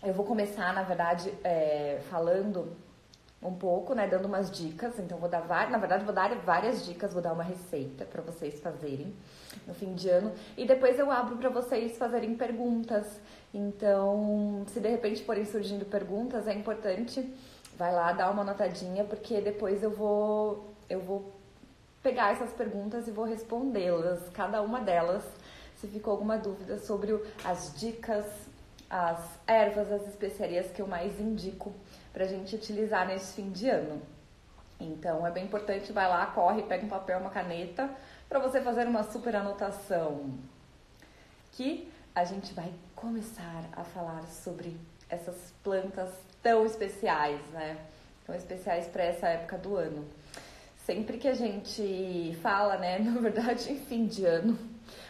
Eu vou começar, na verdade, falando um pouco, né, dando umas dicas. Então, vou dar várias dicas, vou dar uma receita para vocês fazerem no fim de ano. E depois eu abro para vocês fazerem perguntas. Então, se de repente forem surgindo perguntas, é importante, vai lá, dar uma anotadinha, porque depois eu vou pegar essas perguntas e vou respondê-las, cada uma delas, se ficou alguma dúvida sobre as dicas, as ervas, as especiarias que eu mais indico pra gente utilizar nesse fim de ano. Então é bem importante, vai lá, corre, pega um papel, uma caneta, para você fazer uma super anotação. Que a gente vai começar a falar sobre essas plantas tão especiais, né? Tão especiais para essa época do ano. Sempre que a gente fala, né, na verdade, em fim de ano,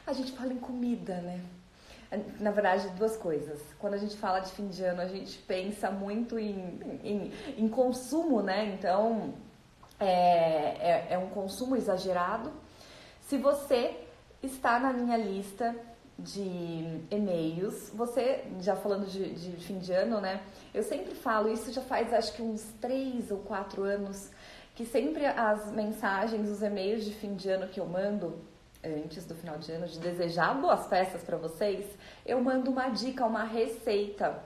a gente fala em comida, né? Na verdade, duas coisas. Quando a gente fala de fim de ano, a gente pensa muito em consumo, né? Então, é um consumo exagerado. Se você está na minha lista de e-mails, você, já falando de fim de ano, né? Eu sempre falo, isso já faz acho que uns 3 ou 4 anos, que sempre as mensagens, os e-mails de fim de ano que eu mando, antes do final de ano, de desejar boas festas para vocês, eu mando uma dica, uma receita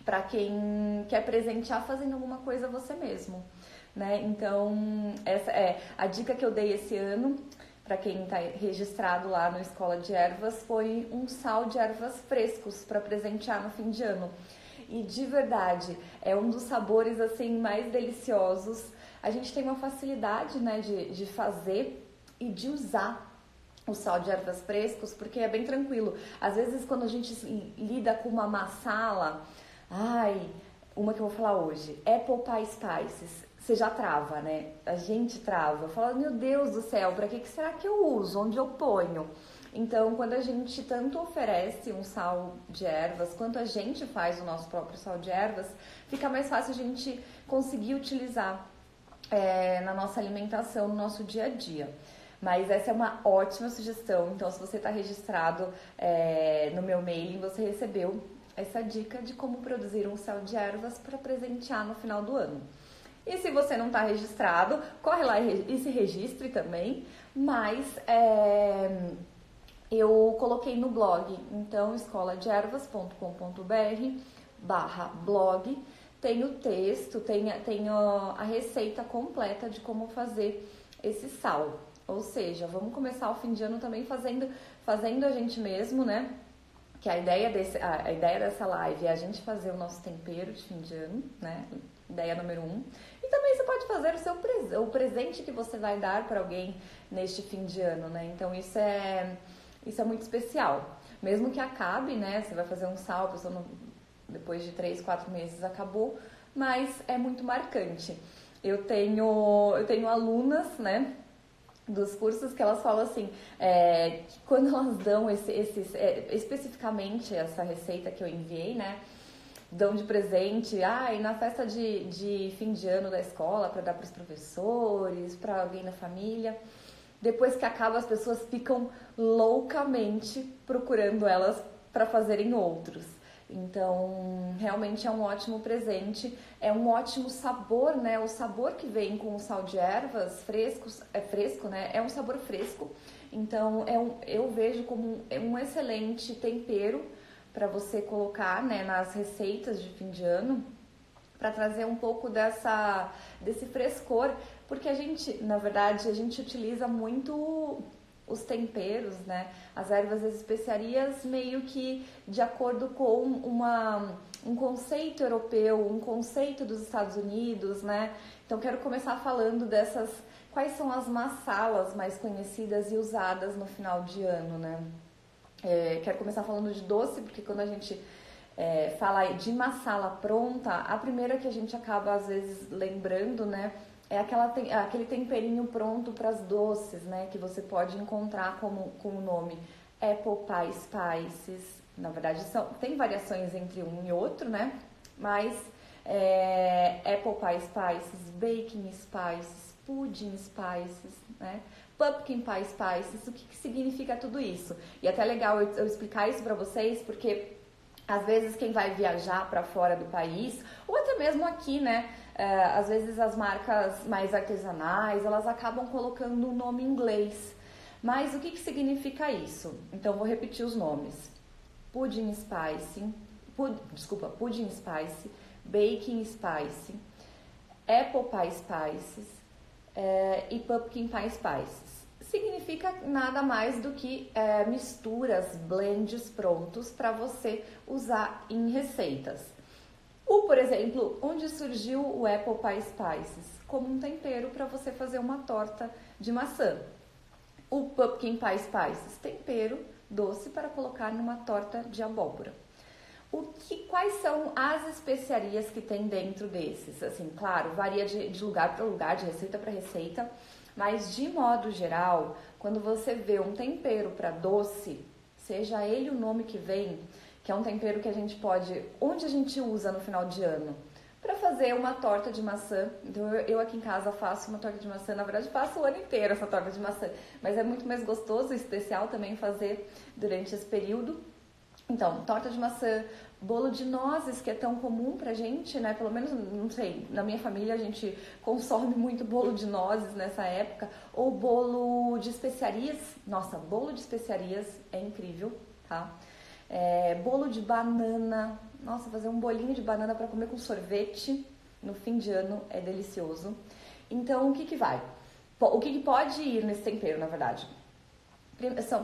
para quem quer presentear fazendo alguma coisa você mesmo, né? Então, essa é a dica que eu dei esse ano para quem está registrado lá no Escola de Ervas, foi um sal de ervas frescos para presentear no fim de ano. E de verdade, é um dos sabores assim mais deliciosos. A gente tem uma facilidade, né, de fazer e de usar o sal de ervas frescos, porque é bem tranquilo. Às vezes, quando a gente lida com uma massala, uma que eu vou falar hoje, Apple Pie Spices, você já trava, né? A gente trava, fala, meu Deus do céu, pra que será que eu uso? Onde eu ponho? Então, quando a gente tanto oferece um sal de ervas, quanto a gente faz o nosso próprio sal de ervas, fica mais fácil a gente conseguir utilizar na nossa alimentação, no nosso dia a dia. Mas essa é uma ótima sugestão. Então, se você está registrado no meu mailing, você recebeu essa dica de como produzir um sal de ervas para presentear no final do ano. E se você não está registrado, corre lá e se registre também. Mas eu coloquei no blog, então escoladeervas.com.br/blog. Tem o texto, tem a receita completa de como fazer esse sal. Ou seja, vamos começar o fim de ano também fazendo a gente mesmo, né? Que a ideia dessa live é a gente fazer o nosso tempero de fim de ano, né? Ideia número 1. E também você pode fazer o presente que você vai dar para alguém neste fim de ano, né? Então isso é muito especial. Mesmo que acabe, né? Você vai fazer um sal, a pessoa depois de 3, 4 meses acabou, mas é muito marcante. Eu tenho alunas, né? Dos cursos que elas falam assim, que quando elas dão especificamente essa receita que eu enviei, né, dão de presente, e na festa de fim de ano da escola, para dar para os professores, para alguém da família, depois que acaba as pessoas ficam loucamente procurando elas para fazerem outros. Então, realmente é um ótimo presente, é um ótimo sabor, né? O sabor que vem com o sal de ervas fresco, né? É um sabor fresco. Então, eu vejo como um excelente tempero para você colocar, né, nas receitas de fim de ano, para trazer um pouco desse frescor, porque na verdade, a gente utiliza muito os temperos, né? As ervas e as especiarias meio que de acordo com um conceito europeu, um conceito dos Estados Unidos, né? Então quero começar falando quais são as massalas mais conhecidas e usadas no final de ano, né? Quero começar falando de doce, porque quando a gente fala de massala pronta, a primeira que a gente acaba às vezes lembrando, né? É aquele temperinho pronto para as doces, né? Que você pode encontrar com o nome Apple Pie Spices. Na verdade, tem variações entre um e outro, né? Mas Apple Pie Spices, Baking Spices, Pudding Spices, né? Pumpkin Pie Spices. O que significa tudo isso? E até legal eu explicar isso para vocês, porque Às vezes quem vai viajar para fora do país, ou até mesmo aqui, né? Às vezes as marcas mais artesanais, elas acabam colocando um nome em inglês. Mas o que significa isso? Então vou repetir os nomes. Pudding Spice, Pudding Spice, Baking Spice, Apple Pie Spices e Pumpkin Pie Spices. Significa nada mais do que misturas, blends prontos para você usar em receitas. Por exemplo, onde surgiu o Apple Pie Spices? Como um tempero para você fazer uma torta de maçã. O Pumpkin Pie Spices, tempero doce para colocar numa torta de abóbora. Quais são as especiarias que tem dentro desses? Assim, claro, varia de lugar para lugar, de receita para receita, mas de modo geral, quando você vê um tempero para doce, seja ele o nome que vem, que é um tempero que a gente pode, onde a gente usa no final de ano? Para fazer uma torta de maçã. Então eu aqui em casa faço uma torta de maçã, na verdade faço o ano inteiro essa torta de maçã, mas é muito mais gostoso e especial também fazer durante esse período. Então, torta de maçã, bolo de nozes, que é tão comum pra gente, né? Pelo menos, não sei, na minha família a gente consome muito bolo de nozes nessa época. Ou bolo de especiarias. Nossa, bolo de especiarias é incrível, tá? Bolo de banana. Nossa, fazer um bolinho de banana para comer com sorvete no fim de ano é delicioso. Então, o que vai? O que pode ir nesse tempero, na verdade?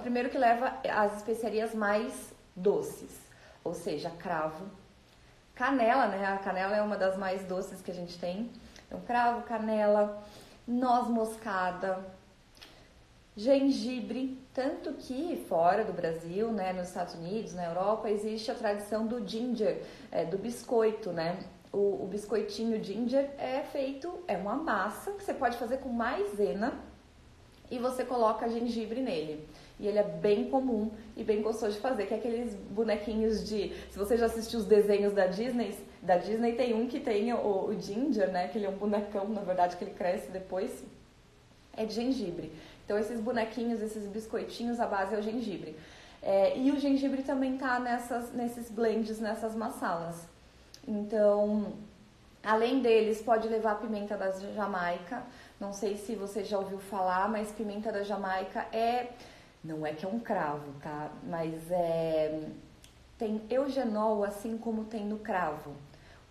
Primeiro que leva as especiarias mais doces, ou seja, cravo, canela, né? A canela é uma das mais doces que a gente tem. Então, cravo, canela, noz moscada, gengibre, tanto que fora do Brasil, né, nos Estados Unidos, na Europa, existe a tradição do ginger, do biscoito, né? O biscoitinho ginger é uma massa que você pode fazer com maisena e você coloca gengibre nele. E ele é bem comum e bem gostoso de fazer, que é aqueles bonequinhos de... Se você já assistiu os desenhos da Disney tem um que tem o Ginger, né? Que ele é um bonecão, na verdade, que ele cresce depois. É de gengibre. Então, esses bonequinhos, esses biscoitinhos, a base é o gengibre. E o gengibre também tá nesses blends, nessas massalas. Então, além deles, pode levar pimenta da Jamaica. Não sei se você já ouviu falar, mas pimenta da Jamaica não é que é um cravo, tá? Mas tem eugenol, assim como tem no cravo.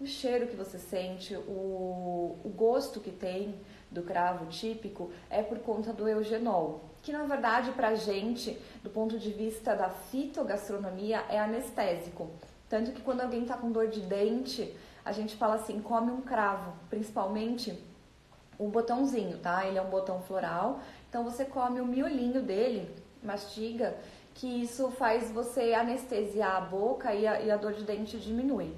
O cheiro que você sente, o gosto que tem do cravo típico é por conta do eugenol, que na verdade pra gente, do ponto de vista da fitogastronomia, é anestésico. Tanto que quando alguém tá com dor de dente, a gente fala assim, come um cravo, principalmente um botãozinho, tá? Ele é um botão floral, então você come o miolinho dele, mastiga, que isso faz você anestesiar a boca e a dor de dente diminui.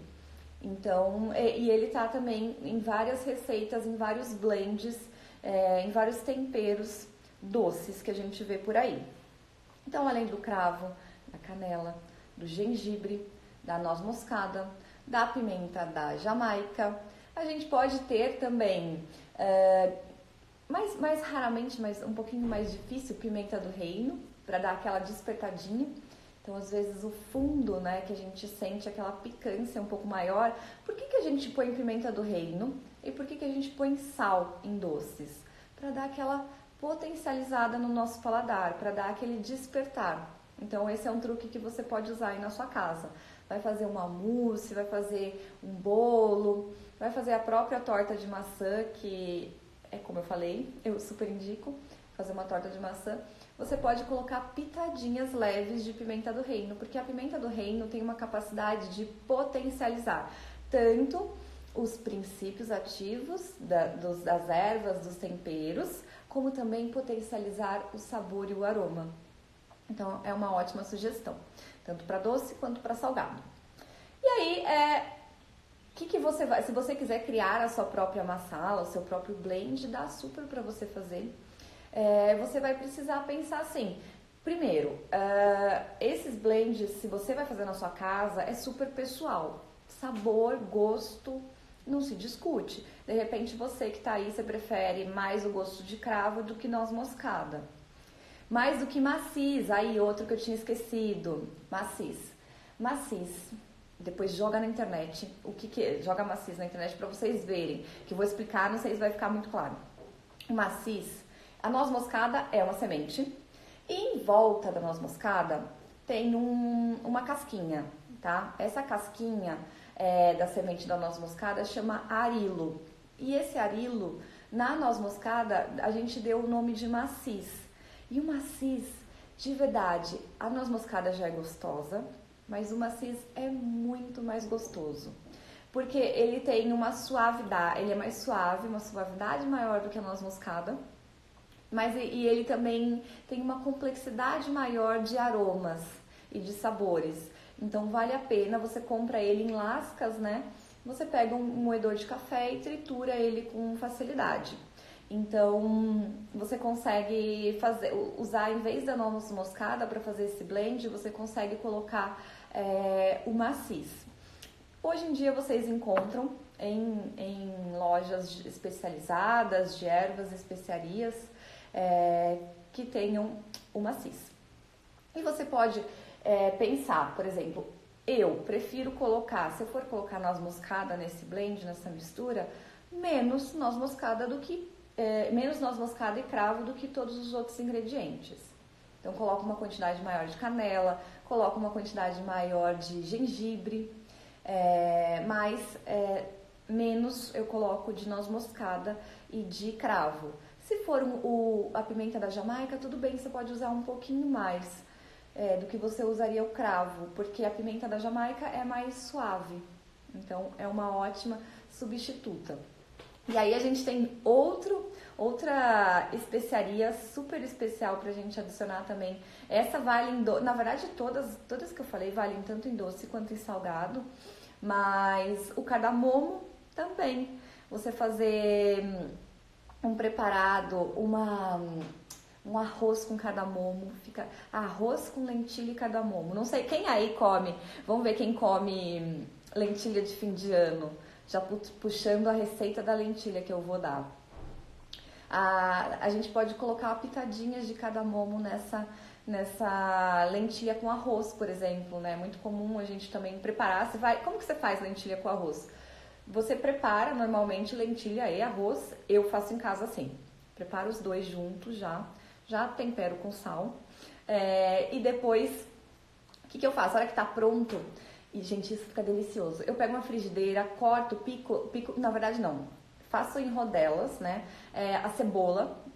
Então, e ele tá também em várias receitas, em vários blends, em vários temperos doces que a gente vê por aí. Então, além do cravo, da canela, do gengibre, da noz moscada, da pimenta da Jamaica, a gente pode ter também, mais raramente, mas um pouquinho mais difícil, pimenta do reino, para dar aquela despertadinha. Então, às vezes, o fundo, né, que a gente sente aquela picância um pouco maior. Por que a gente põe pimenta do reino? E por que a gente põe sal em doces? Para dar aquela potencializada no nosso paladar, para dar aquele despertar. Então, esse é um truque que você pode usar aí na sua casa. Vai fazer uma mousse, vai fazer um bolo, vai fazer a própria torta de maçã, que é como eu falei, eu super indico fazer uma torta de maçã. Você pode colocar pitadinhas leves de pimenta do reino, porque a pimenta do reino tem uma capacidade de potencializar tanto os princípios ativos das ervas, dos temperos, como também potencializar o sabor e o aroma. Então, é uma ótima sugestão, tanto para doce quanto para salgado. E aí, você vai, se você quiser criar a sua própria massala, o seu próprio blend, dá super para você fazer. Você vai precisar pensar assim, primeiro, esses blends, se você vai fazer na sua casa, é super pessoal. Sabor, gosto, não se discute. De repente, você que tá aí, você prefere mais o gosto de cravo do que noz moscada. Mais do que macis, aí outro que eu tinha esquecido, macis. depois joga na internet, joga Massis na internet para vocês verem, que eu vou explicar, não sei se vai ficar muito claro. O Massis, a noz moscada é uma semente, e em volta da noz moscada tem uma casquinha, tá? Essa casquinha da semente da noz moscada chama arilo, e esse arilo, na noz moscada, a gente deu o nome de Massis, e o Massis, de verdade, a noz moscada já é gostosa, mas o Massis é muito mais gostoso, porque ele tem uma suavidade, ele é mais suave, uma suavidade maior do que a noz moscada, mas e ele também tem uma complexidade maior de aromas e de sabores. Então vale a pena, você compra ele em lascas, né? Você pega um moedor de café e tritura ele com facilidade. Então, você consegue usar, em vez da noz moscada para fazer esse blend, você consegue colocar o Massis. Hoje em dia vocês encontram em lojas especializadas de ervas e especiarias que tenham o Massis. E você pode pensar, por exemplo, eu prefiro colocar, se eu for colocar noz moscada nesse blend, nessa mistura, menos noz moscada e cravo do que todos os outros ingredientes. Então, coloco uma quantidade maior de canela, coloco uma quantidade maior de gengibre, menos eu coloco de noz moscada e de cravo. Se for a pimenta da Jamaica, tudo bem, você pode usar um pouquinho mais do que você usaria o cravo, porque a pimenta da Jamaica é mais suave. Então, é uma ótima substituta. E aí a gente tem outra especiaria super especial pra gente adicionar também. Essa vale na verdade todas que eu falei valem tanto em doce quanto em salgado, mas o cardamomo também. Você fazer um preparado, um arroz com cardamomo, fica arroz com lentilha e cardamomo. Não sei quem aí come, vamos ver quem come lentilha de fim de ano. Já puxando a receita da lentilha que eu vou dar. A gente pode colocar pitadinhas de cardamomo nessa lentilha com arroz, por exemplo, né? É muito comum a gente também preparar. Como que você faz lentilha com arroz? Você prepara normalmente lentilha e arroz. Eu faço em casa assim. Preparo os dois juntos já tempero com sal. E depois, o que eu faço? A hora que tá pronto... E, gente, isso fica delicioso. Eu pego uma frigideira, corto, pico, na verdade não, faço em rodelas, né?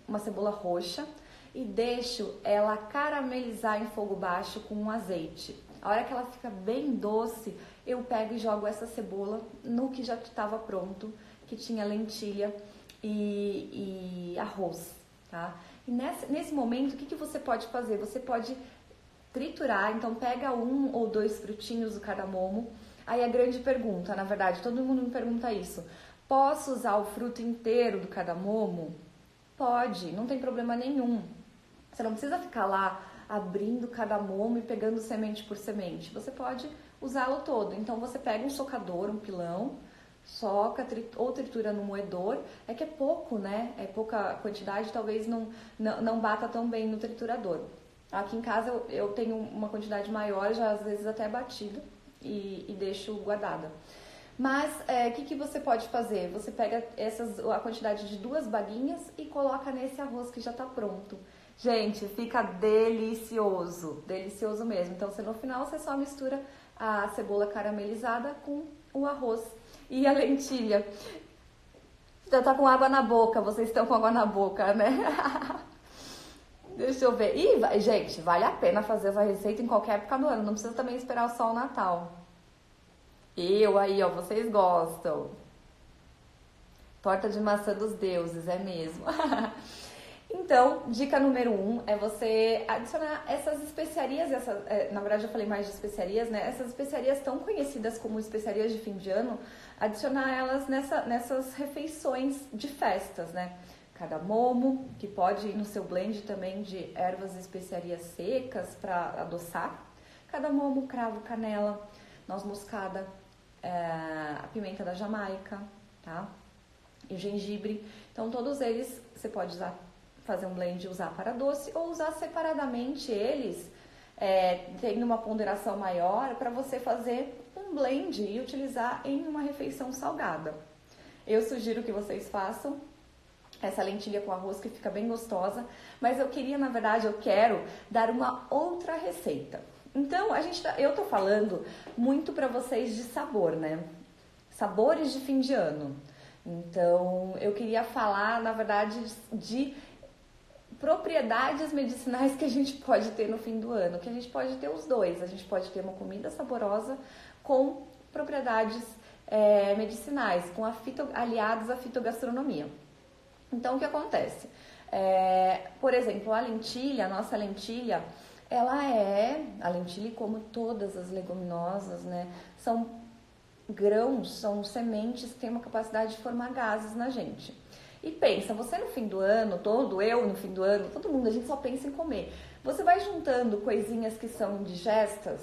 Uma cebola roxa, e deixo ela caramelizar em fogo baixo com um azeite. A hora que ela fica bem doce, eu pego e jogo essa cebola no que já estava pronto, que tinha lentilha e arroz, tá? E nesse momento, o que você pode fazer? Você pode triturar, então pega 1 ou 2 frutinhos do cardamomo. Aí a grande pergunta, na verdade, todo mundo me pergunta isso: posso usar o fruto inteiro do cardamomo? Pode, não tem problema nenhum. Você não precisa ficar lá abrindo o cardamomo e pegando semente por semente. Você pode usá-lo todo. Então você pega um socador, um pilão, soca ou tritura no moedor. É que é pouco, né? É pouca quantidade, talvez não bata tão bem no triturador. Aqui em casa eu tenho uma quantidade maior, já às vezes até batida, e deixo guardada. Mas o que você pode fazer? Você pega a quantidade de 2 baguinhas e coloca nesse arroz que já está pronto. Gente, fica delicioso, delicioso mesmo. Então no final você só mistura a cebola caramelizada com o arroz e a lentilha. Já tá com água na boca, vocês estão com água na boca, né? Deixa eu ver. E, gente, vale a pena fazer essa receita em qualquer época do ano. Não precisa também esperar só o Natal. Vocês gostam. Torta de maçã dos deuses, é mesmo. Então, dica número 1 é você adicionar essas especiarias. Na verdade, eu falei mais de especiarias, né? Essas especiarias tão conhecidas como especiarias de fim de ano, adicionar elas nessas refeições de festas, né? Cardamomo, que pode ir no seu blend também de ervas e especiarias secas para adoçar. Cardamomo, cravo, canela, noz moscada, a pimenta da Jamaica, tá? E o gengibre. Então, todos eles você pode fazer um blend e usar para doce ou usar separadamente eles, tendo uma ponderação maior para você fazer um um blend e utilizar em uma refeição salgada. Eu sugiro que vocês façam essa lentilha com arroz que fica bem gostosa, mas eu quero dar uma outra receita. Então, eu tô falando muito para vocês de sabor, né? Sabores de fim de ano. Então, eu queria falar, na verdade, de propriedades medicinais que a gente pode ter no fim do ano, que a gente pode ter os dois. A gente pode ter uma comida saborosa com propriedades medicinais, aliados à fitogastronomia. Então, o que acontece? Por exemplo, a nossa lentilha, a lentilha, como todas as leguminosas, né, são grãos, são sementes que têm uma capacidade de formar gases na gente. E pensa, você no fim do ano, todo mundo, a gente só pensa em comer. Você vai juntando coisinhas que são indigestas.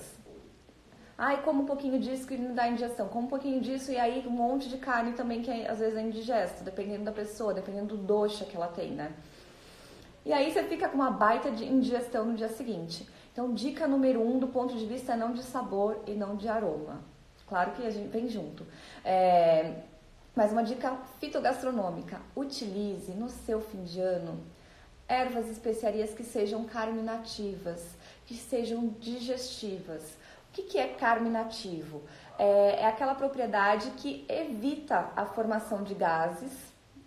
Ai, como um pouquinho disso que me dá indigestão, como um pouquinho disso e aí um monte de carne também que às vezes é indigesta, dependendo da pessoa, dependendo do dosha que ela tem, né? E aí você fica com uma baita de indigestão no dia seguinte. Então, dica número 1 do ponto de vista não de sabor e não de aroma. Claro que a gente vem junto. Mas uma dica fitogastronômica, utilize no seu fim de ano ervas e especiarias que sejam carminativas, que sejam digestivas. O que é carminativo? É aquela propriedade que evita a formação de gases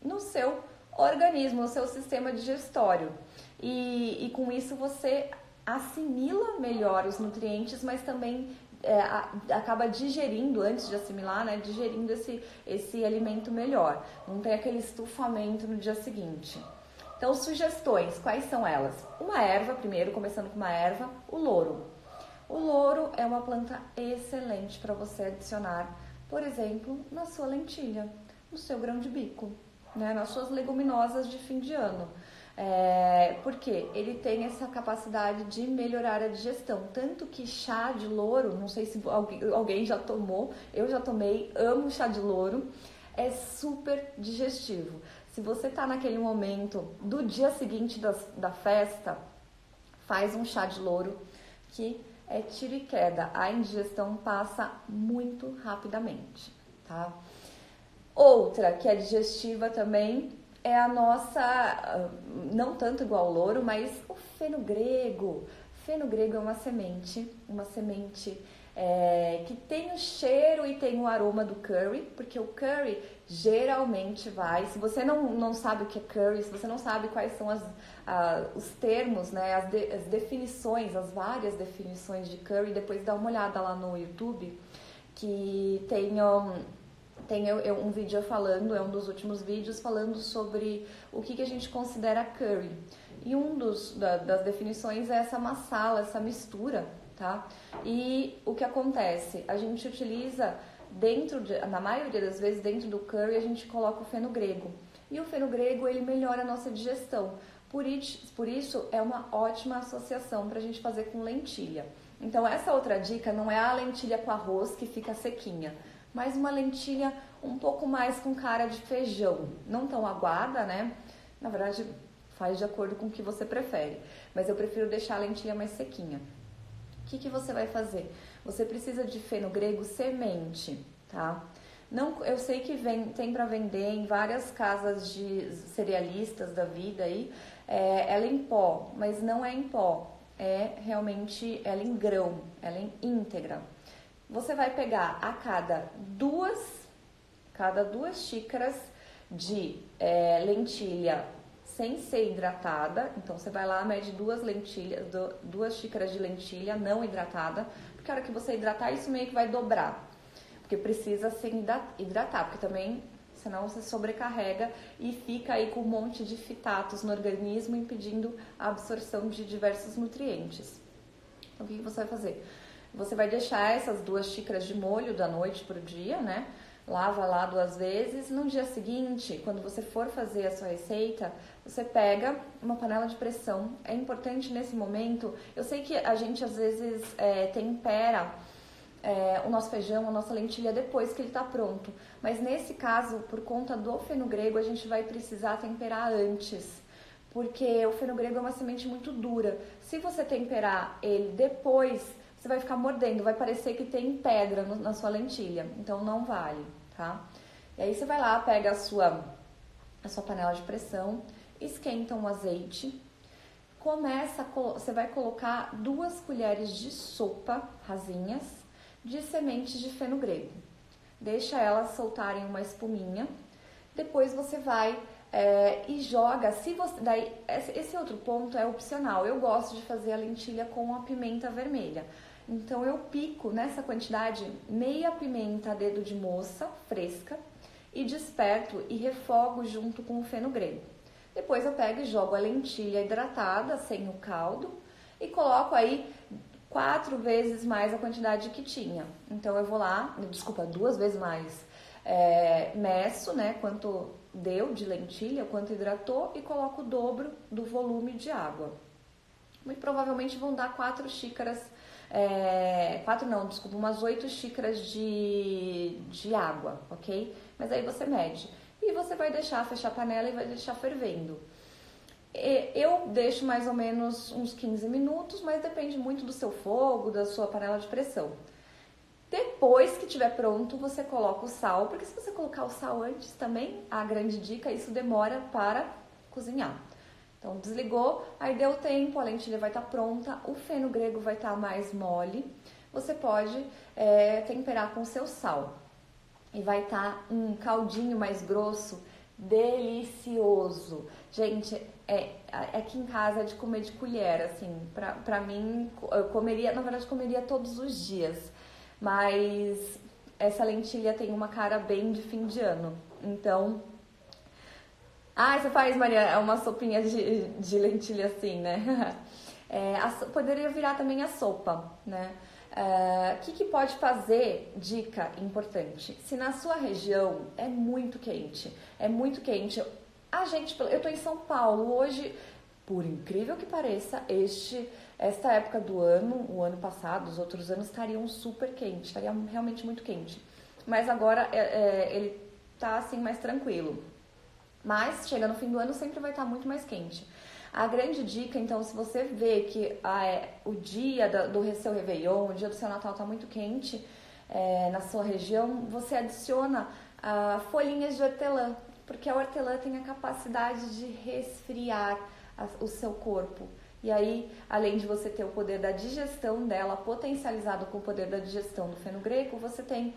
no seu organismo, no seu sistema digestório. E com isso você assimila melhor os nutrientes, mas também acaba digerindo, antes de assimilar, né, digerindo esse alimento melhor. Não tem aquele estufamento no dia seguinte. Então, sugestões, quais são elas? Uma erva, primeiro, começando com uma erva, o louro. O louro é uma planta excelente para você adicionar, por exemplo, na sua lentilha, no seu grão de bico, né, nas suas leguminosas de fim de ano. Porque ele tem essa capacidade de melhorar a digestão, tanto que chá de louro, não sei se alguém já tomou, eu já tomei, amo chá de louro, é super digestivo. Se você tá naquele momento do dia seguinte da festa, faz um chá de louro que é tiro e queda, a indigestão passa muito rapidamente, tá? Outra que é digestiva também é a nossa, não tanto igual ao louro, mas o fenogrego. Fenogrego é uma semente que tem o cheiro e tem o aroma do curry, porque o curry geralmente se você não sabe o que é curry, se você não sabe quais são os termos, né, as definições, as várias definições de curry, depois dá uma olhada lá no YouTube, que tem um vídeo falando, é um dos últimos vídeos falando sobre o que a gente considera curry. E das definições é essa masala, essa mistura, tá? E o que acontece? A gente utiliza na maioria das vezes, dentro do curry, a gente coloca o fenogrego. E o fenogrego, ele melhora a nossa digestão. Por isso, é uma ótima associação para a gente fazer com lentilha. Então, essa outra dica não é a lentilha com arroz que fica sequinha, mas uma lentilha um pouco mais com cara de feijão, não tão aguada, né? Na verdade, faz de acordo com o que você prefere, mas eu prefiro deixar a lentilha mais sequinha. O que você vai fazer? Você precisa de fenogrego semente, tá? Não, eu sei que tem para vender em várias casas de cerealistas da vida aí, ela é em pó, mas não é em pó, é realmente ela em grão, ela é íntegra. Você vai pegar a cada duas xícaras de lentilha sem ser hidratada. Então, você vai lá, mede 2 xícaras de lentilha não hidratada, porque a hora que você hidratar, isso meio que vai dobrar. Porque precisa se hidratar, porque também, senão você sobrecarrega e fica aí com um monte de fitatos no organismo, impedindo a absorção de diversos nutrientes. Então, o que você vai fazer? Você vai deixar essas 2 xícaras de molho da noite pro dia, né? Lava lá 2 vezes. No dia seguinte, quando você for fazer a sua receita, você pega uma panela de pressão. É importante nesse momento, eu sei que a gente às vezes tempera o nosso feijão, a nossa lentilha depois que ele está pronto. Mas nesse caso, por conta do fenogrego, a gente vai precisar temperar antes. Porque o fenogrego é uma semente muito dura. Se você temperar ele depois, você vai ficar mordendo, vai parecer que tem pedra na sua lentilha, então não vale, tá? E aí você vai lá, pega a sua panela de pressão, esquenta um azeite, você vai colocar 2 colheres de sopa rasinhas de sementes de feno grego. Deixa elas soltarem uma espuminha. Depois você vai e joga. Esse outro ponto é opcional. Eu gosto de fazer a lentilha com a pimenta vermelha. Então eu pico nessa quantidade meia pimenta a dedo de moça fresca e desperto e refogo junto com o feno grego. Depois eu pego e jogo a lentilha hidratada, sem o caldo, e coloco aí 4 vezes mais a quantidade que tinha. Então eu vou lá, 2 vezes mais, meço, né, quanto deu de lentilha, quanto hidratou, e coloco o dobro do volume de água. Muito provavelmente vão dar 4 xícaras, umas 8 xícaras de água, ok? Mas aí você mede. E você vai fechar a panela e vai deixar fervendo. Eu deixo mais ou menos uns 15 minutos, mas depende muito do seu fogo, da sua panela de pressão. Depois que estiver pronto, você coloca o sal, porque se você colocar o sal antes também, a grande dica, isso demora para cozinhar. Então desligou, aí deu tempo, a lentilha vai estar pronta, o feno grego vai estar mais mole. Você pode temperar com o seu sal. E vai estar um caldinho mais grosso, delicioso. Gente, aqui em casa é de comer de colher, assim. Pra mim, eu comeria todos os dias. Mas essa lentilha tem uma cara bem de fim de ano. Então, você faz, Maria, uma sopinha de lentilha assim, né? Poderia virar também a sopa, né? O que pode fazer? Dica importante. Se na sua região é muito quente, eu tô em São Paulo hoje, por incrível que pareça, esta época do ano, o ano passado, os outros anos estariam super quentes, estaria realmente muito quente. Mas agora ele tá assim mais tranquilo. Mas chega no fim do ano sempre vai estar muito mais quente. A grande dica, então, se você vê que o dia do seu Réveillon, o dia do seu Natal está muito quente na sua região, você adiciona folhinhas de hortelã, porque a hortelã tem a capacidade de resfriar o seu corpo. E aí, além de você ter o poder da digestão dela, potencializado com o poder da digestão do feno grego, você tem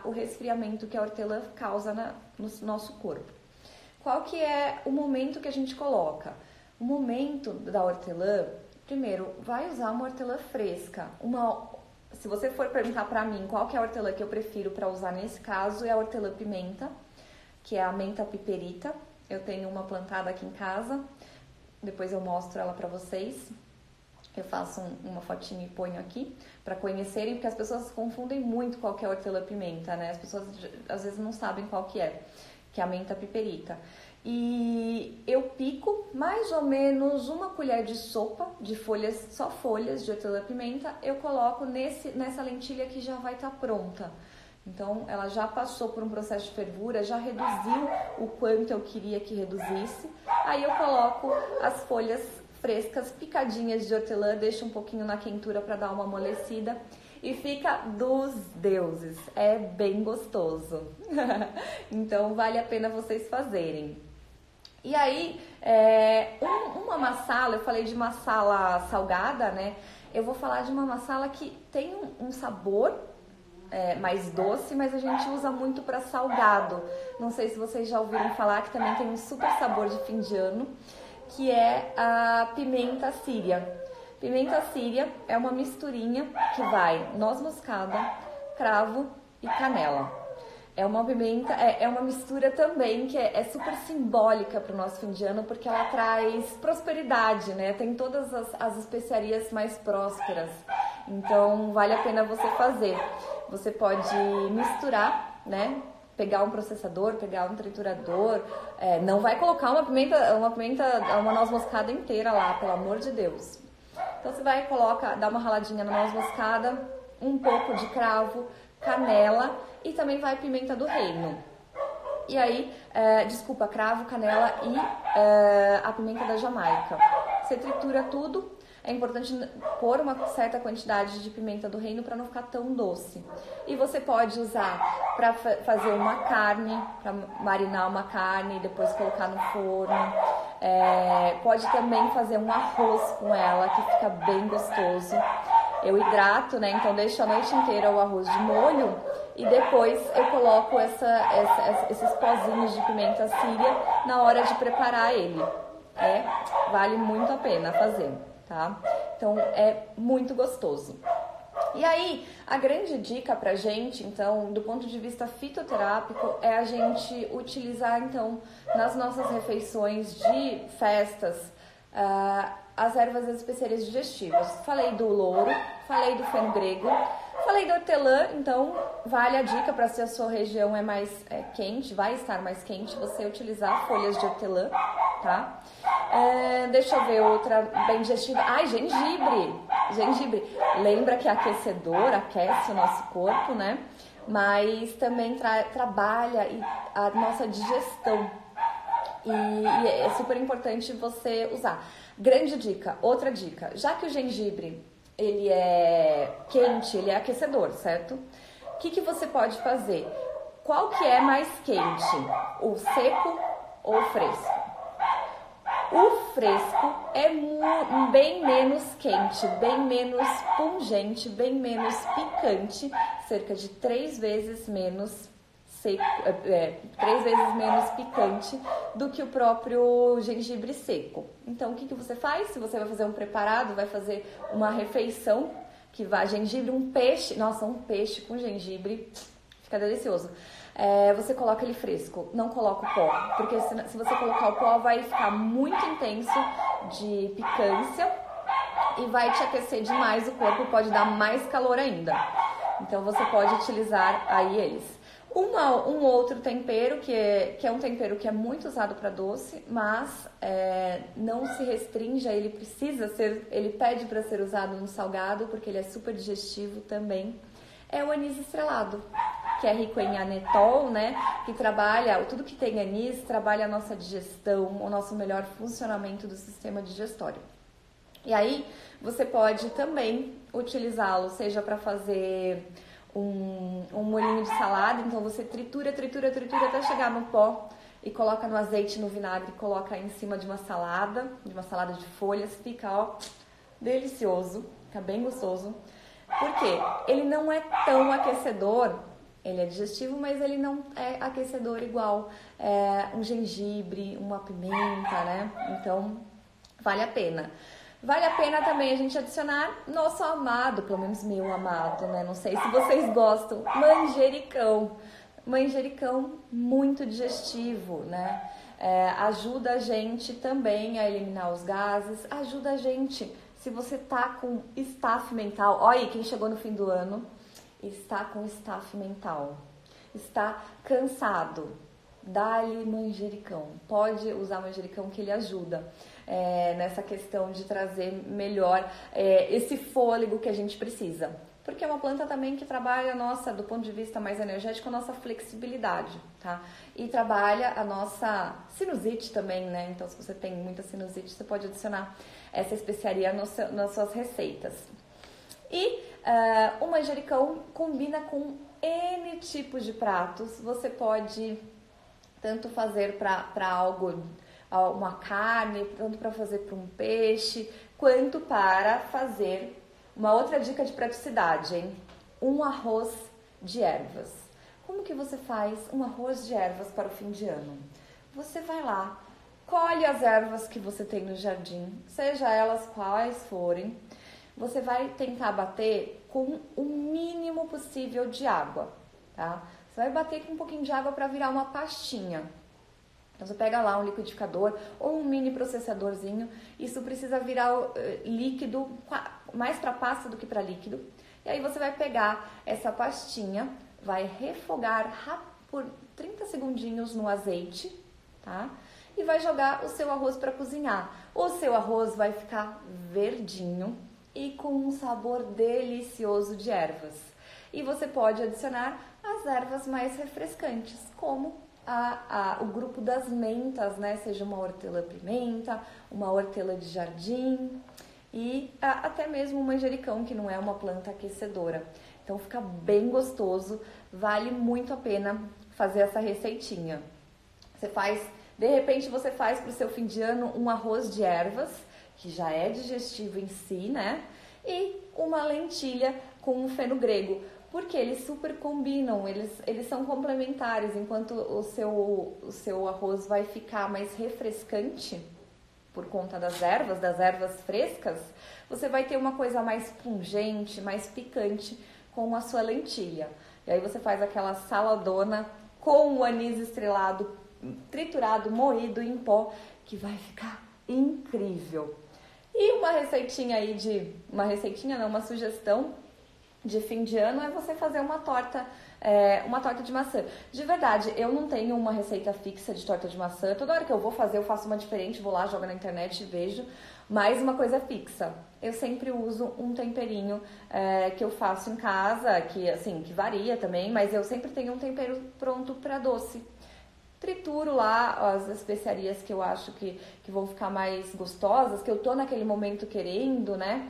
o resfriamento que a hortelã causa no nosso corpo. Qual que é o momento que a gente coloca? O momento da hortelã, primeiro, vai usar uma hortelã fresca. Se você for perguntar pra mim qual que é a hortelã que eu prefiro para usar nesse caso, é a hortelã pimenta, que é a menta piperita. Eu tenho uma plantada aqui em casa, depois eu mostro ela pra vocês. Eu faço uma fotinha e ponho aqui para conhecerem, porque as pessoas confundem muito qual que é a hortelã pimenta, né? As pessoas às vezes não sabem qual que é a menta piperita. E eu pico mais ou menos 1 colher de sopa de folhas, só folhas de hortelã-pimenta, eu coloco nessa lentilha que já vai estar pronta. Então, ela já passou por um processo de fervura, já reduziu o quanto eu queria que reduzisse. Aí eu coloco as folhas frescas, picadinhas de hortelã, deixo um pouquinho na quentura para dar uma amolecida. E fica dos deuses, é bem gostoso. Então vale a pena vocês fazerem. E aí, uma massala, eu falei de massala salgada, né? Eu vou falar de uma massala que tem um sabor mais doce, mas a gente usa muito para salgado. Não sei se vocês já ouviram falar que também tem um super sabor de fim de ano, que é a pimenta síria. Pimenta síria é uma misturinha que vai noz moscada, cravo e canela. É uma pimenta, é uma mistura também que é super simbólica para o nosso fim de ano, porque ela traz prosperidade, né? Tem todas as especiarias mais prósperas. Então, vale a pena você fazer. Você pode misturar, né? Pegar um processador, pegar um triturador. Não vai colocar uma noz moscada inteira lá, pelo amor de Deus. Então você vai dá uma raladinha na noz moscada, um pouco de cravo, canela e também vai pimenta do reino. E aí, cravo, canela e a pimenta da Jamaica. você tritura tudo. É importante pôr uma certa quantidade de pimenta do reino para não ficar tão doce. E você pode usar para fazer uma carne, para marinar uma carne e depois colocar no forno. Pode também fazer um arroz com ela, que fica bem gostoso. Eu hidrato, né? Então deixo a noite inteira o arroz de molho e depois eu coloco esses pozinhos de pimenta síria na hora de preparar ele. Vale muito a pena fazer, tá? Então é muito gostoso. E aí, a grande dica pra gente, então, do ponto de vista fitoterápico, é a gente utilizar, então, nas nossas refeições de festas, as ervas e as especiarias digestivas. Falei do louro, falei do feno-grego, falei do hortelã, então vale a dica para se a sua região é mais quente, vai estar mais quente, você utilizar folhas de hortelã, tá? Deixa eu ver outra bem digestiva. Gengibre! Gengibre. Lembra que é aquecedor, aquece o nosso corpo, né? Mas também trabalha a nossa digestão. E é super importante você usar. Grande dica, outra dica. Já que o gengibre, ele é quente, ele é aquecedor, certo? O que você pode fazer? Qual que é mais quente? O seco ou o fresco? O fresco é bem menos quente, bem menos pungente, bem menos picante, cerca de 3 vezes menos seco, 3 vezes menos picante do que o próprio gengibre seco. Então, o que você faz? Se você vai fazer um preparado, vai fazer uma refeição que vai gengibre, um peixe, nossa, um peixe com gengibre, fica delicioso. Você coloca ele fresco, não coloca o pó, porque se você colocar o pó vai ficar muito intenso de picância e vai te aquecer demais o corpo, pode dar mais calor ainda. Então você pode utilizar aí eles. Um outro tempero que é um tempero que é muito usado para doce, mas não se restringe, ele pede para ser usado no salgado porque ele é super digestivo também. É o anis estrelado, que é rico em anetol, né? Que trabalha, tudo que tem anis trabalha a nossa digestão, o nosso melhor funcionamento do sistema digestório. E aí você pode também utilizá-lo, seja para fazer um molhinho de salada, então você tritura até chegar no pó e coloca no azeite, no vinagre, coloca em cima de uma salada de folhas, fica delicioso, fica bem gostoso. Por quê? Ele não é tão aquecedor, ele é digestivo, mas ele não é aquecedor igual um gengibre, uma pimenta, né? Então, vale a pena. Vale a pena também a gente adicionar nosso amado, pelo menos meu amado, né? Não sei se vocês gostam, manjericão. Manjericão muito digestivo, né? Ajuda a gente também a eliminar os gases, ajuda a gente, se você tá com estafe mental, olha aí quem chegou no fim do ano, está com estafe mental, está cansado, dá-lhe manjericão, pode usar manjericão que ele ajuda nessa questão de trazer melhor esse fôlego que a gente precisa. Porque é uma planta também que trabalha do ponto de vista mais energético, a nossa flexibilidade, tá? E trabalha a nossa sinusite também, né? Então, se você tem muita sinusite, você pode adicionar essa especiaria nas suas receitas. E o manjericão combina com N tipos de pratos. Você pode tanto fazer para algo, uma carne, tanto para fazer para um peixe, quanto para fazer uma outra dica de praticidade, hein? Um arroz de ervas. Como que você faz um arroz de ervas para o fim de ano? Você vai lá, colhe as ervas que você tem no jardim, seja elas quais forem, você vai tentar bater com o mínimo possível de água, tá? Você vai bater com um pouquinho de água para virar uma pastinha. Então, você pega lá um liquidificador ou um mini processadorzinho, isso precisa virar líquido, mais para pasta do que para líquido. E aí você vai pegar essa pastinha, vai refogar por 30 segundinhos no azeite, tá? E vai jogar o seu arroz para cozinhar. O seu arroz vai ficar verdinho e com um sabor delicioso de ervas. E você pode adicionar as ervas mais refrescantes, como o grupo das mentas, né? Seja uma hortelã-pimenta, uma hortelã de jardim e até mesmo o manjericão, que não é uma planta aquecedora. Então fica bem gostoso, vale muito a pena fazer essa receitinha. De repente você faz para o seu fim de ano um arroz de ervas, que já é digestivo em si, né? E uma lentilha com um feno grego, porque eles super combinam, eles são complementares. Enquanto o seu arroz vai ficar mais refrescante por conta das ervas frescas, você vai ter uma coisa mais pungente, mais picante com a sua lentilha. E aí você faz aquela saladona com o anis estrelado, triturado, moído em pó, que vai ficar incrível. E uma sugestão de fim de ano é você fazer uma torta de maçã. De verdade, eu não tenho uma receita fixa de torta de maçã. Toda hora que eu vou fazer, eu faço uma diferente, vou lá, jogo na internet e vejo. Mas uma coisa fixa, eu sempre uso um temperinho que eu faço em casa, que varia também, mas eu sempre tenho um tempero pronto para doce. Trituro lá as especiarias que eu acho que vão ficar mais gostosas, que eu tô naquele momento querendo, né?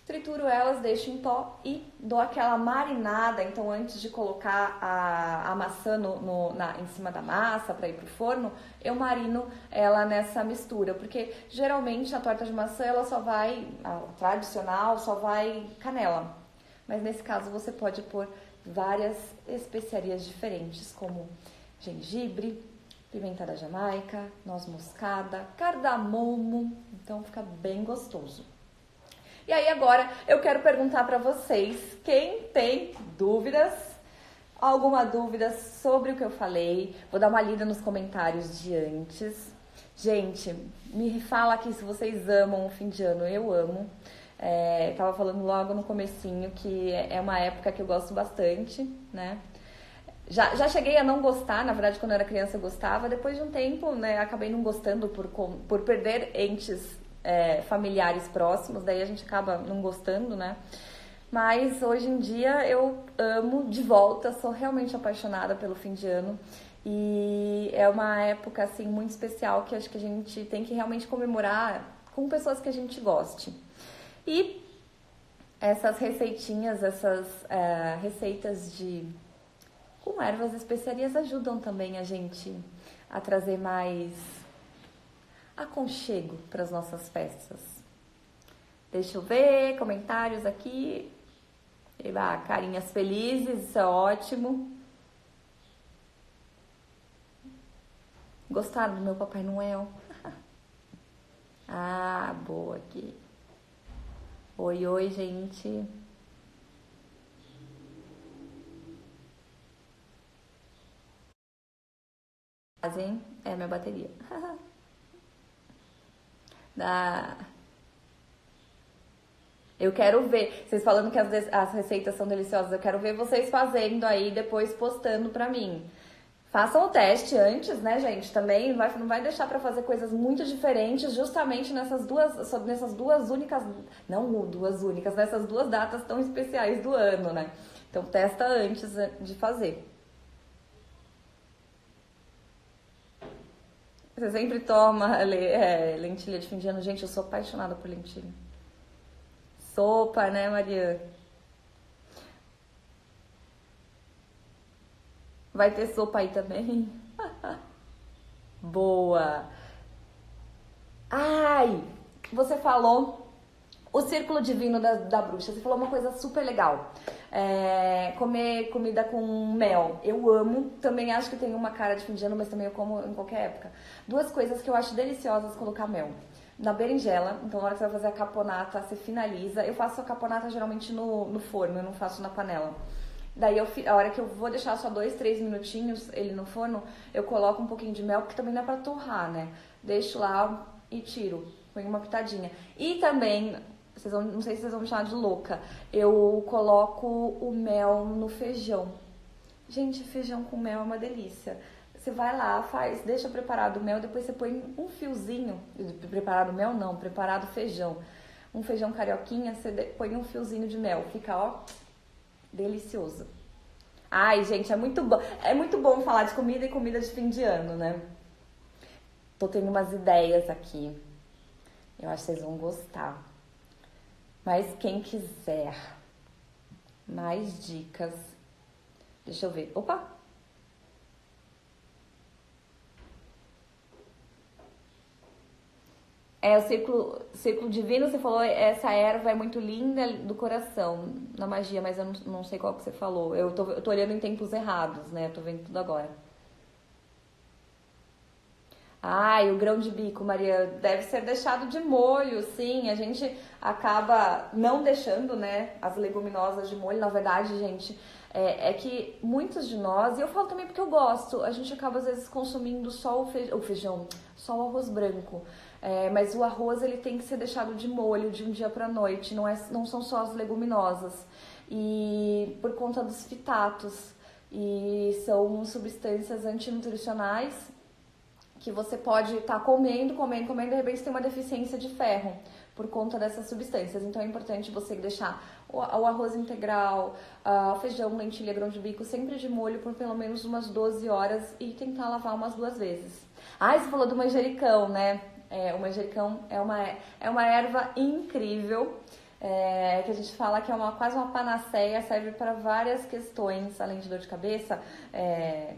Trituro elas, deixo em pó e dou aquela marinada. Então, antes de colocar a maçã em cima da massa para ir pro forno, eu marino ela nessa mistura. Porque, geralmente, a torta de maçã, a tradicional, só vai canela. Mas, nesse caso, você pode pôr várias especiarias diferentes, como gengibre, pimenta da Jamaica, noz moscada, cardamomo. Então, fica bem gostoso. E aí agora eu quero perguntar para vocês, quem tem alguma dúvida sobre o que eu falei? Vou dar uma lida nos comentários de antes. Gente, me fala aqui se vocês amam o fim de ano. Eu amo. Tava falando logo no comecinho que é uma época que eu gosto bastante, né? Já cheguei a não gostar, na verdade quando eu era criança eu gostava. Depois de um tempo, né, acabei não gostando por perder entes familiares próximos, daí a gente acaba não gostando, né? Mas hoje em dia eu amo de volta, sou realmente apaixonada pelo fim de ano e é uma época assim muito especial que acho que a gente tem que realmente comemorar com pessoas que a gente goste. E essas receitinhas, essas receitas com ervas e especiarias ajudam também a gente a trazer mais aconchego para as nossas festas. Deixa eu ver, comentários aqui. Eba, carinhas felizes, isso é ótimo. Gostaram do meu Papai Noel? Ah, boa aqui. Oi, oi, gente. É minha bateria. Eu quero ver, vocês falando que as receitas são deliciosas, eu quero ver vocês fazendo aí, depois postando pra mim. Façam o teste antes, né, gente? Também não vai deixar pra fazer coisas muito diferentes, justamente nessas duas únicas, não duas únicas, nessas duas datas tão especiais do ano, né? Então testa antes de fazer. Você sempre toma lentilha de fim de ano. Gente, eu sou apaixonada por lentilha. Sopa, né, Maria? Vai ter sopa aí também? Boa! Ai, você falou o círculo divino da bruxa. Você falou uma coisa super legal. Comer comida com mel. Eu amo. Também acho que tem uma cara de fim de ano, mas também eu como em qualquer época. Duas coisas que eu acho deliciosas colocar mel. Na berinjela, então na hora que você vai fazer a caponata, você finaliza. Eu faço a caponata geralmente no forno, eu não faço na panela. Daí a hora que eu vou deixar só 2, 3 minutinhos ele no forno, eu coloco um pouquinho de mel, porque também dá pra torrar, né? Deixo lá e tiro. Põe uma pitadinha. E também, não sei se vocês vão me chamar de louca, eu coloco o mel no feijão. Gente, feijão com mel é uma delícia. Você vai lá, deixa preparado o mel, depois você põe um fiozinho, preparado mel não, preparado feijão. Um feijão carioquinha, você põe um fiozinho de mel, fica, ó, delicioso. Ai, gente, é muito bom falar de comida e comida de fim de ano, né? Tô tendo umas ideias aqui. Eu acho que vocês vão gostar. Mas quem quiser mais dicas, deixa eu ver. Opa! É, o círculo divino, você falou, essa erva é muito linda do coração, na magia, mas eu não sei qual que você falou. Eu tô olhando em tempos errados, né? Eu tô vendo tudo agora. Ai, o grão de bico, Maria, deve ser deixado de molho, sim. A gente acaba não deixando, né, as leguminosas de molho. Na verdade, gente, é que muitos de nós, e eu falo também porque eu gosto, a gente acaba às vezes consumindo só o feijão, só o arroz branco. É, mas o arroz ele tem que ser deixado de molho de um dia para noite, não são só as leguminosas. E por conta dos fitatos, e são substâncias antinutricionais que você pode estar comendo, de repente tem uma deficiência de ferro por conta dessas substâncias. Então é importante você deixar o arroz integral, o feijão, lentilha, grão de bico sempre de molho por pelo menos umas 12 horas e tentar lavar umas 2 vezes. Ah, você falou do manjericão, né? O manjericão é uma erva incrível. Que a gente fala que é quase uma panaceia, serve para várias questões, além de dor de cabeça,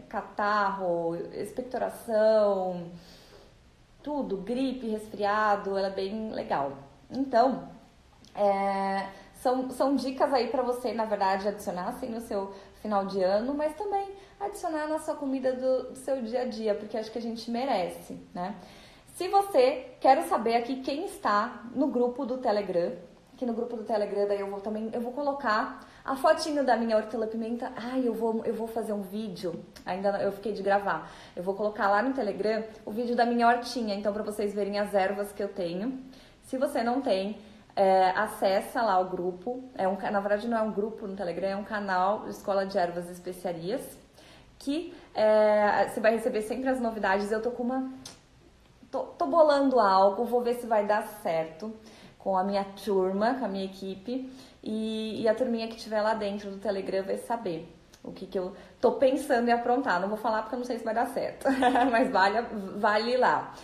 catarro, expectoração, tudo, gripe, resfriado, ela é bem legal. Então, são dicas aí para você, na verdade, adicionar assim no seu final de ano, mas também adicionar na sua comida do seu dia a dia, porque acho que a gente merece, né? Se você quer saber aqui quem está no grupo do Telegram, que no grupo do Telegram daí eu vou colocar a fotinho da minha hortelã-pimenta. Ai, eu vou fazer um vídeo, eu fiquei de gravar. Eu vou colocar lá no Telegram o vídeo da minha hortinha, então para vocês verem as ervas que eu tenho. Se você não tem, acessa lá o grupo. Na verdade não é um grupo no Telegram, é um canal Escola de Ervas e Especiarias, que você vai receber sempre as novidades. Eu tô bolando algo, vou ver se vai dar certo com a minha turma, com a minha equipe, e a turminha que estiver lá dentro do Telegram vai saber o que eu tô pensando em aprontar. Não vou falar porque eu não sei se vai dar certo, mas vale lá.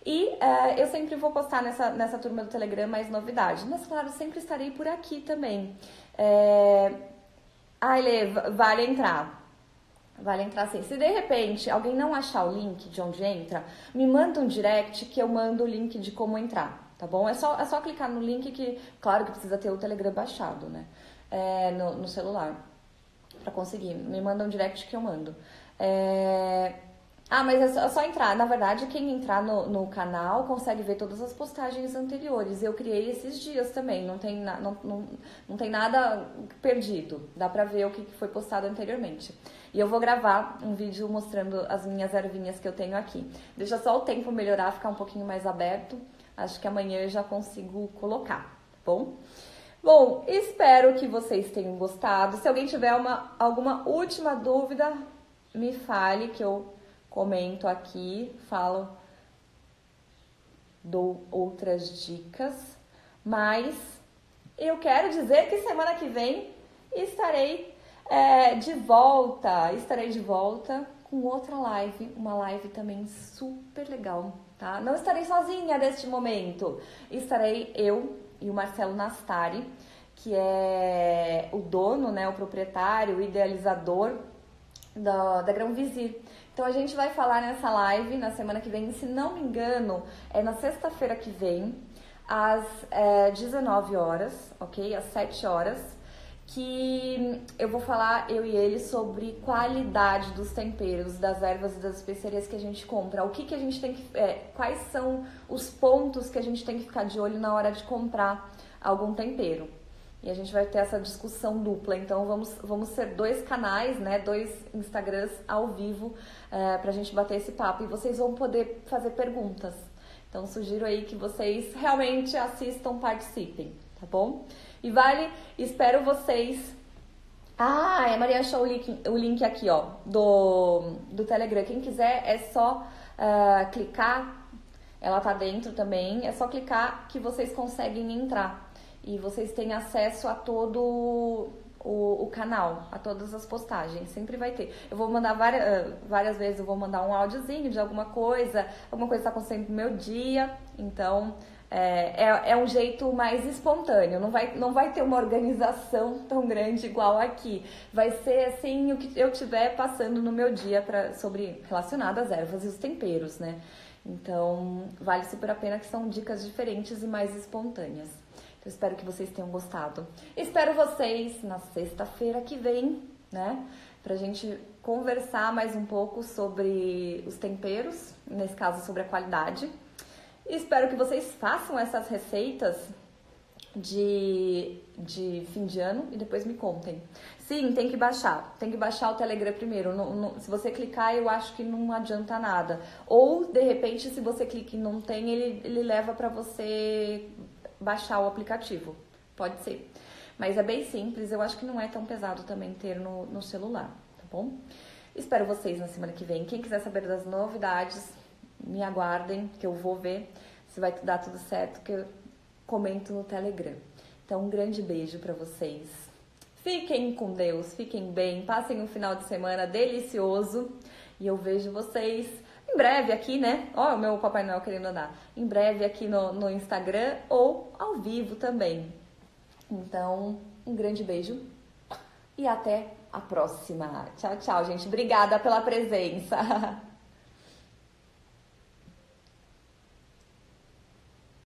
E eu sempre vou postar nessa turma do Telegram mais novidades, mas claro, sempre estarei por aqui também. Lê, vale entrar. Vale entrar sim. Se de repente alguém não achar o link de onde entra, me manda um direct que eu mando o link de como entrar, tá bom? É só clicar no link que, claro que precisa ter o Telegram baixado, né? No celular, pra conseguir. Me manda um direct que eu mando. Mas é só entrar. Na verdade, quem entrar no canal consegue ver todas as postagens anteriores. Eu criei esses dias também, não tem nada perdido. Dá pra ver o que foi postado anteriormente. E eu vou gravar um vídeo mostrando as minhas ervinhas que eu tenho aqui. Deixa só o tempo melhorar, ficar um pouquinho mais aberto. Acho que amanhã eu já consigo colocar, tá bom? Bom, espero que vocês tenham gostado. Se alguém tiver alguma última dúvida, me fale que eu comento aqui, dou outras dicas, mas eu quero dizer que semana que vem estarei de volta com outra live, uma live também super legal, tá? Não estarei sozinha neste momento, estarei eu e o Marcelo Nastari, que é o dono, né, o proprietário, o idealizador da Grão Vizir. Então a gente vai falar nessa live na semana que vem, se não me engano, é na sexta-feira que vem, às 19 horas, ok? Às 7 horas, que eu vou falar, eu e ele, sobre qualidade dos temperos, das ervas e das especiarias que a gente compra. O que a gente tem que... quais são os pontos que a gente tem que ficar de olho na hora de comprar algum tempero. E a gente vai ter essa discussão dupla, então vamos ser 2 canais, né, 2 Instagrams ao vivo pra gente bater esse papo. E vocês vão poder fazer perguntas. Então sugiro aí que vocês realmente assistam, participem, tá bom? E espero vocês... a Maria achou o link aqui, ó, do Telegram. Quem quiser é só clicar, ela tá dentro também, é só clicar que vocês conseguem entrar. E vocês têm acesso a o canal, a todas as postagens, sempre vai ter. Eu vou mandar várias vezes, eu vou mandar um áudiozinho de alguma coisa está acontecendo no meu dia, então é um jeito mais espontâneo, não vai ter uma organização tão grande igual aqui, vai ser assim o que eu estiver passando no meu dia relacionado às ervas e os temperos, né? Então vale super a pena, que são dicas diferentes e mais espontâneas. Eu espero que vocês tenham gostado. Espero vocês na sexta-feira que vem, né? Pra gente conversar mais um pouco sobre os temperos, nesse caso sobre a qualidade. E espero que vocês façam essas receitas de fim de ano e depois me contem. Sim, tem que baixar o Telegram primeiro. Se você clicar, eu acho que não adianta nada. Ou, de repente, se você clica e não tem, ele leva pra você baixar o aplicativo, pode ser, mas é bem simples, eu acho que não é tão pesado também ter no celular, tá bom? Espero vocês na semana que vem. Quem quiser saber das novidades, me aguardem, que eu vou ver se vai dar tudo certo, que eu comento no Telegram. Então, um grande beijo pra vocês, fiquem com Deus, fiquem bem, passem um final de semana delicioso e eu vejo vocês em breve aqui, né? Ó, o meu Papai Noel querendo andar. Em breve aqui no Instagram ou ao vivo também. Então, um grande beijo e até a próxima. Tchau, tchau, gente. Obrigada pela presença.